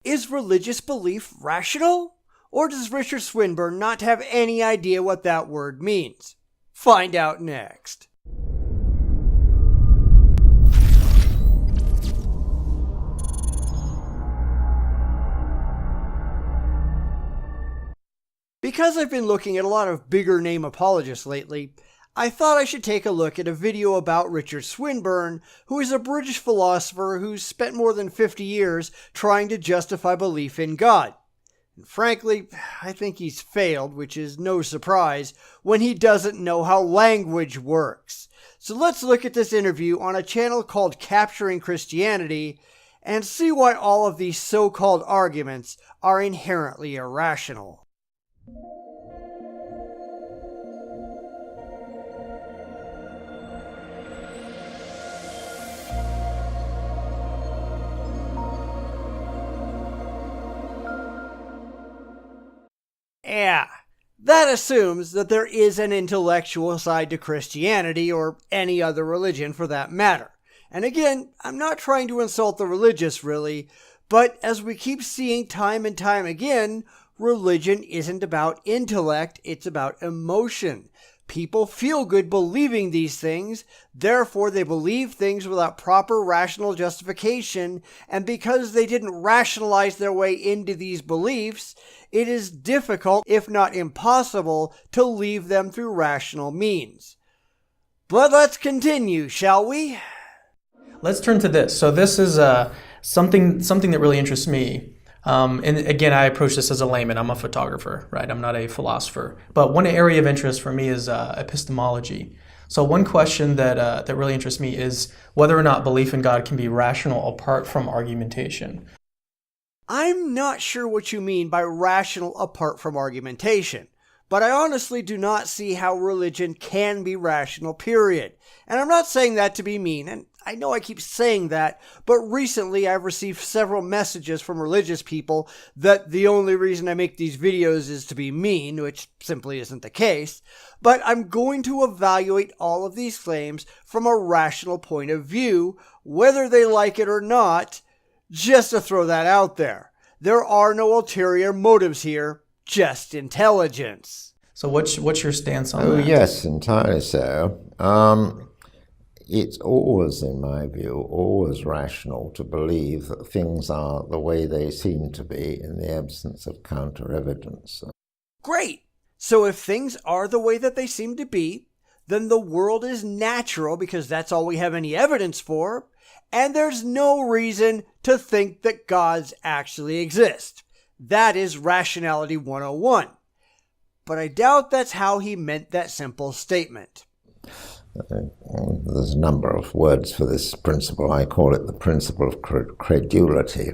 Is religious belief rational? Or does Richard Swinburne not have any idea what that word means? Find out next. Because I've been looking at a lot of bigger name apologists lately, I thought I should take a look at a video about Richard Swinburne, who is a British philosopher who's spent more than 50 years trying to justify belief in God. And frankly, I think he's failed, which is no surprise, when he doesn't know how language works. So let's look at this interview on a channel called Capturing Christianity and see why all of these so-called arguments are inherently irrational. Yeah, that assumes that there is an intellectual side to Christianity, or any other religion for that matter. And again, I'm not trying to insult the religious really, but as we keep seeing time and time again, religion isn't about intellect, it's about emotion. People feel good believing these things, therefore they believe things without proper rational justification, and because they didn't rationalize their way into these beliefs, it is difficult, if not impossible, to leave them through rational means. But let's continue, shall we? Let's turn to this. So this is something that really interests me. And again, I approach this as a layman. I'm a photographer, right? I'm not a philosopher. But one area of interest for me is epistemology. So one question that really interests me is whether or not belief in God can be rational apart from argumentation. I'm not sure what you mean by rational apart from argumentation, but I honestly do not see how religion can be rational, period. And I'm not saying that to be mean, and I know I keep saying that, but recently I've received several messages from religious people that the only reason I make these videos is to be mean, which simply isn't the case. But I'm going to evaluate all of these claims from a rational point of view, whether they like it or not, just to throw that out there. There are no ulterior motives here, just intelligence. So what's your stance on that? Oh, yes, entirely so. It's always, in my view, always rational to believe that things are the way they seem to be in the absence of counter-evidence. Great! So if things are the way that they seem to be, then the world is natural because that's all we have any evidence for, and there's no reason to think that gods actually exist. That is Rationality 101. But I doubt that's how he meant that simple statement. There's a number of words for this principle. I call it the principle of credulity.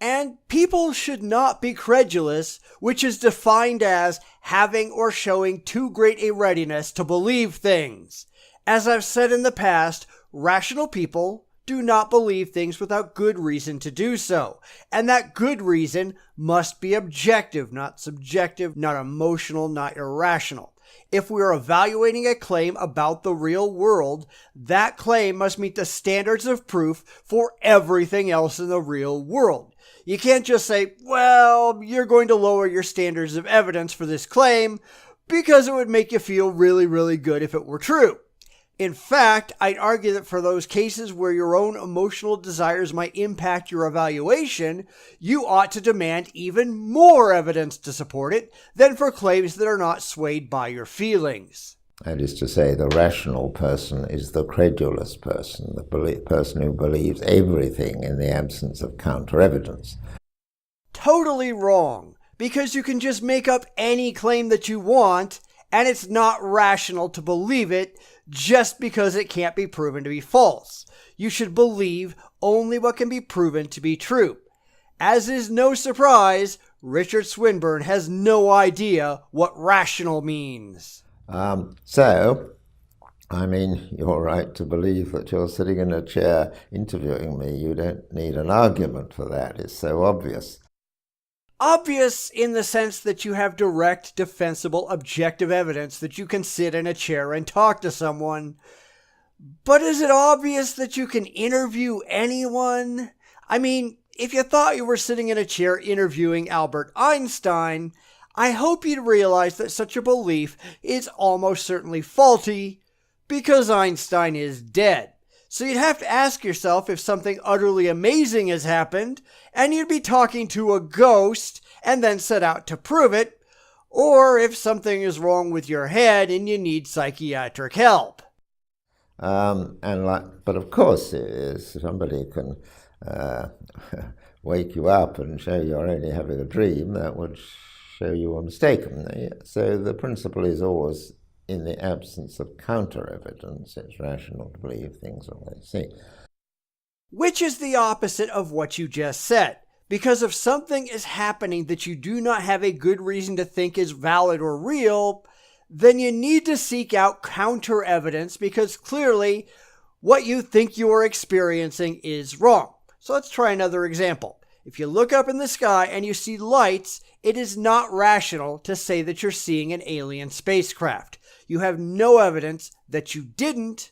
And people should not be credulous, which is defined as having or showing too great a readiness to believe things. As I've said in the past, rational people do not believe things without good reason to do so. And that good reason must be objective, not subjective, not emotional, not irrational. If we are evaluating a claim about the real world, that claim must meet the standards of proof for everything else in the real world. You can't just say, well, you're going to lower your standards of evidence for this claim because it would make you feel really, really good if it were true. In fact, I'd argue that for those cases where your own emotional desires might impact your evaluation, you ought to demand even more evidence to support it than for claims that are not swayed by your feelings. That is to say, the rational person is the credulous person, the person who believes everything in the absence of counter-evidence. Totally wrong, because you can just make up any claim that you want, and it's not rational to believe it just because it can't be proven to be false. You should believe only what can be proven to be true. As is no surprise, Richard Swinburne has no idea what rational means. You're right to believe that you're sitting in a chair interviewing me. You don't need an argument for that. It's so obvious. Obvious in the sense that you have direct, defensible, objective evidence that you can sit in a chair and talk to someone. But is it obvious that you can interview anyone? I mean, if you thought you were sitting in a chair interviewing Albert Einstein, I hope you'd realize that such a belief is almost certainly faulty because Einstein is dead. So you'd have to ask yourself if something utterly amazing has happened, and you'd be talking to a ghost and then set out to prove it, or if something is wrong with your head and you need psychiatric help. But of course, if somebody can wake you up and show you're only having a dream, that would show you were mistaken. So the principle is always, in the absence of counter-evidence, it's rational to believe things are what they see. Which is the opposite of what you just said. Because if something is happening that you do not have a good reason to think is valid or real, then you need to seek out counter-evidence because clearly what you think you are experiencing is wrong. So let's try another example. If you look up in the sky and you see lights, it is not rational to say that you're seeing an alien spacecraft. You have no evidence that you didn't,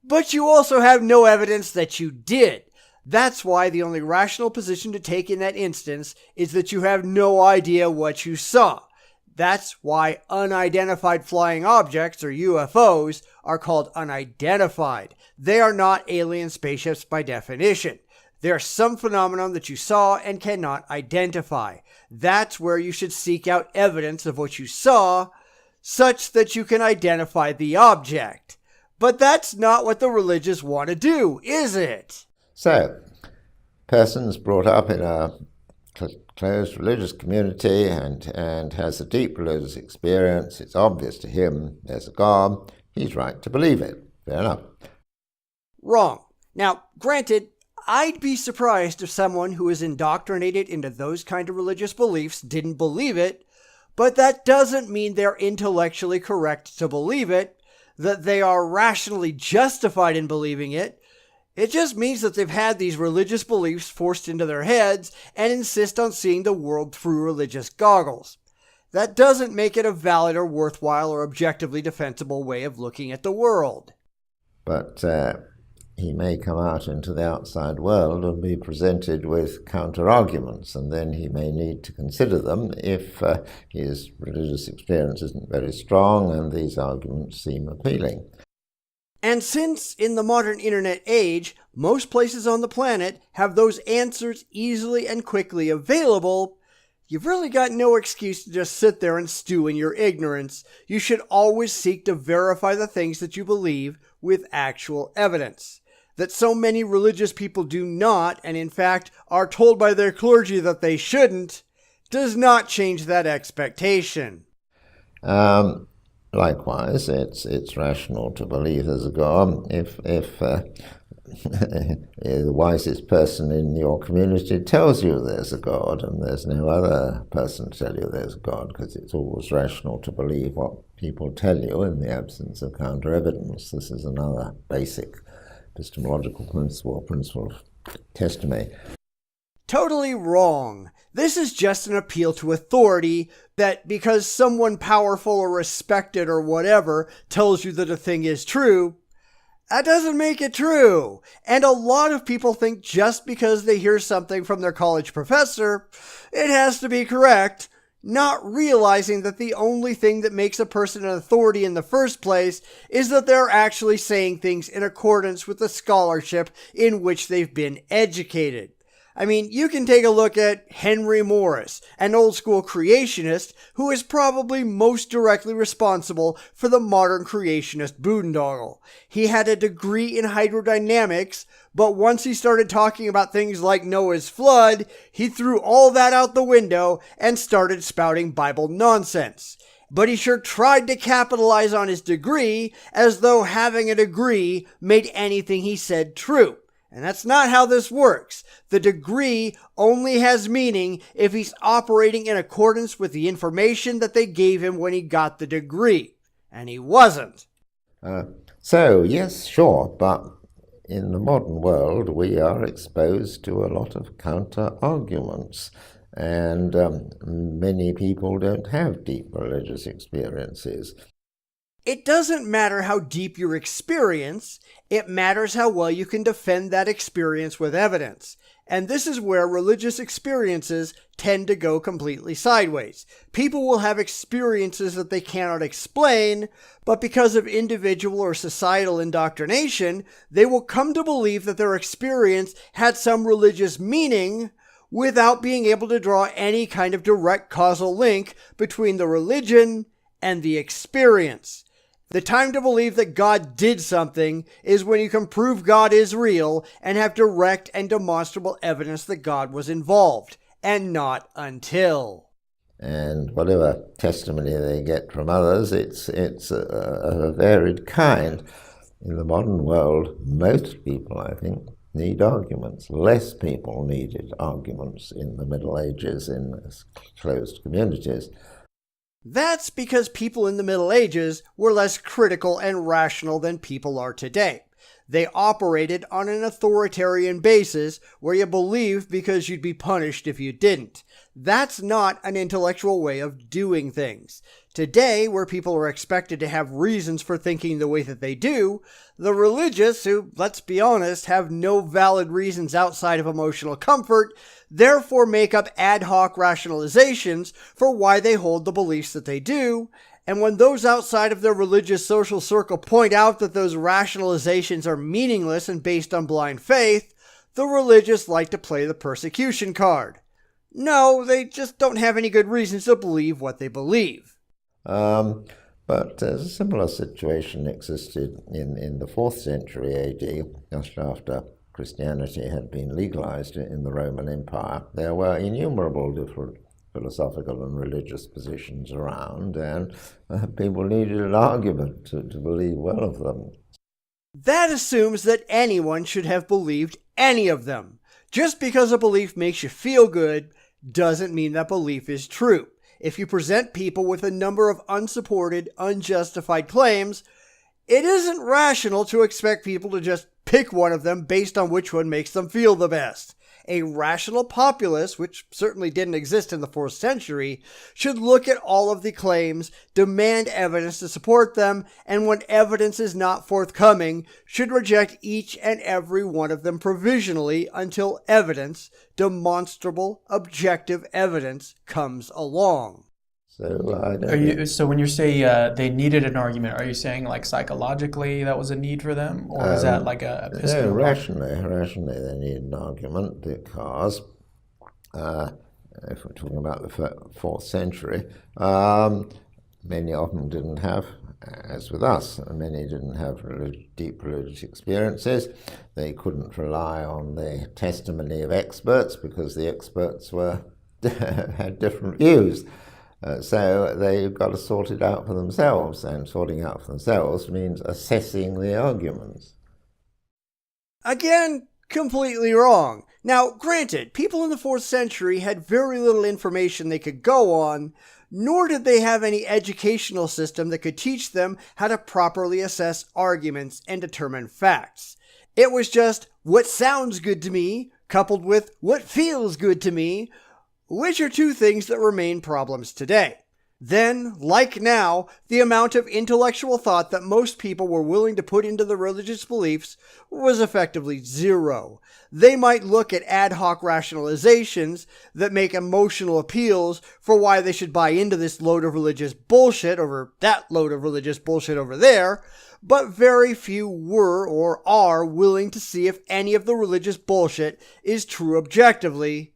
but you also have no evidence that you did. That's why the only rational position to take in that instance is that you have no idea what you saw. That's why unidentified flying objects, or UFOs, are called unidentified. They are not alien spaceships by definition. They are some phenomenon that you saw and cannot identify. That's where you should seek out evidence of what you saw, such that you can identify the object. But that's not what the religious want to do, is it? So, person's brought up in a closed religious community and has a deep religious experience. It's obvious to him there's a God. He's right to believe it. Fair enough. Wrong. Now, granted, I'd be surprised if someone who is indoctrinated into those kind of religious beliefs didn't believe it, but that doesn't mean they're intellectually correct to believe it, that they are rationally justified in believing it. It just means that they've had these religious beliefs forced into their heads and insist on seeing the world through religious goggles. That doesn't make it a valid or worthwhile or objectively defensible way of looking at the world. But he may come out into the outside world and be presented with counter-arguments, and then he may need to consider them if his religious experience isn't very strong and these arguments seem appealing. And since in the modern internet age, most places on the planet have those answers easily and quickly available, you've really got no excuse to just sit there and stew in your ignorance. You should always seek to verify the things that you believe with actual evidence. That so many religious people do not, and in fact are told by their clergy that they shouldn't, does not change that expectation. Likewise, it's rational to believe there's a God. If the wisest person in your community tells you there's a God and there's no other person to tell you there's a God, because it's always rational to believe what people tell you in the absence of counter-evidence. This is another basic epistemological principle of testimony. Totally wrong. This is just an appeal to authority that because someone powerful or respected or whatever tells you that a thing is true, that doesn't make it true. And a lot of people think just because they hear something from their college professor, it has to be correct, not realizing that the only thing that makes a person an authority in the first place is that they're actually saying things in accordance with the scholarship in which they've been educated. I mean, you can take a look at Henry Morris, an old school creationist who is probably most directly responsible for the modern creationist boondoggle. He had a degree in hydrodynamics, but once he started talking about things like Noah's flood, he threw all that out the window and started spouting Bible nonsense. But he sure tried to capitalize on his degree as though having a degree made anything he said true. And that's not how this works. The degree only has meaning if he's operating in accordance with the information that they gave him when he got the degree. And he wasn't. So, yes, sure, but in the modern world we are exposed to a lot of counter-arguments. And many people don't have deep religious experiences. It doesn't matter how deep your experience, it matters how well you can defend that experience with evidence. And this is where religious experiences tend to go completely sideways. People will have experiences that they cannot explain, but because of individual or societal indoctrination, they will come to believe that their experience had some religious meaning without being able to draw any kind of direct causal link between the religion and the experience. The time to believe that God did something is when you can prove God is real and have direct and demonstrable evidence that God was involved, and not until. And whatever testimony they get from others, it's a varied kind. In the modern world, most people, I think, need arguments. Less people needed arguments in the Middle Ages in closed communities. That's because people in the Middle Ages were less critical and rational than people are today. They operated on an authoritarian basis where you believed because you'd be punished if you didn't. That's not an intellectual way of doing things. Today, where people are expected to have reasons for thinking the way that they do, the religious, who, let's be honest, have no valid reasons outside of emotional comfort, therefore make up ad hoc rationalizations for why they hold the beliefs that they do. And when those outside of their religious social circle point out that those rationalizations are meaningless and based on blind faith, the religious like to play the persecution card. No, they just don't have any good reasons to believe what they believe. But a similar situation existed in the 4th century AD, just after Christianity had been legalized in the Roman Empire. There were innumerable different philosophical and religious positions around, and people needed an argument to believe one of them. That assumes that anyone should have believed any of them. Just because a belief makes you feel good doesn't mean that belief is true. If you present people with a number of unsupported, unjustified claims, it isn't rational to expect people to just pick one of them based on which one makes them feel the best. A rational populace, which certainly didn't exist in the 4th century, should look at all of the claims, demand evidence to support them, and when evidence is not forthcoming, should reject each and every one of them provisionally until evidence, demonstrable, objective evidence, comes along. So when you say they needed an argument, are you saying like psychologically that was a need for them, or is that like a no, rationally they need an argument because if we're talking about the 4th century, many of them didn't have, as with us, many didn't have deep religious experiences. They couldn't rely on the testimony of experts because the experts had different views. So they've got to sort it out for themselves, and sorting out for themselves means assessing the arguments. Again, completely wrong. Now, granted, people in the 4th century had very little information they could go on, nor did they have any educational system that could teach them how to properly assess arguments and determine facts. It was just what sounds good to me, coupled with what feels good to me, which are two things that remain problems today. Then, like now, the amount of intellectual thought that most people were willing to put into the religious beliefs was effectively zero. They might look at ad hoc rationalizations that make emotional appeals for why they should buy into this load of religious bullshit over that load of religious bullshit over there, but very few were or are willing to see if any of the religious bullshit is true objectively,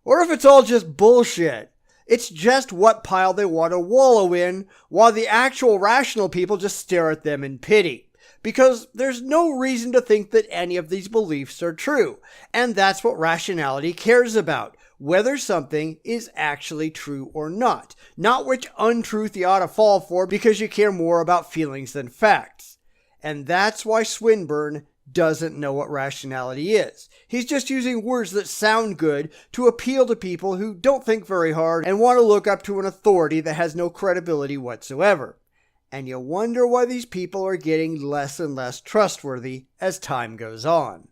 or if it's all just bullshit. It's just what pile they want to wallow in, while the actual rational people just stare at them in pity. Because there's no reason to think that any of these beliefs are true. And that's what rationality cares about. Whether something is actually true or not. Not which untruth you ought to fall for because you care more about feelings than facts. And that's why Swinburne doesn't know what rationality is. He's just using words that sound good to appeal to people who don't think very hard and want to look up to an authority that has no credibility whatsoever. And you wonder why these people are getting less and less trustworthy as time goes on.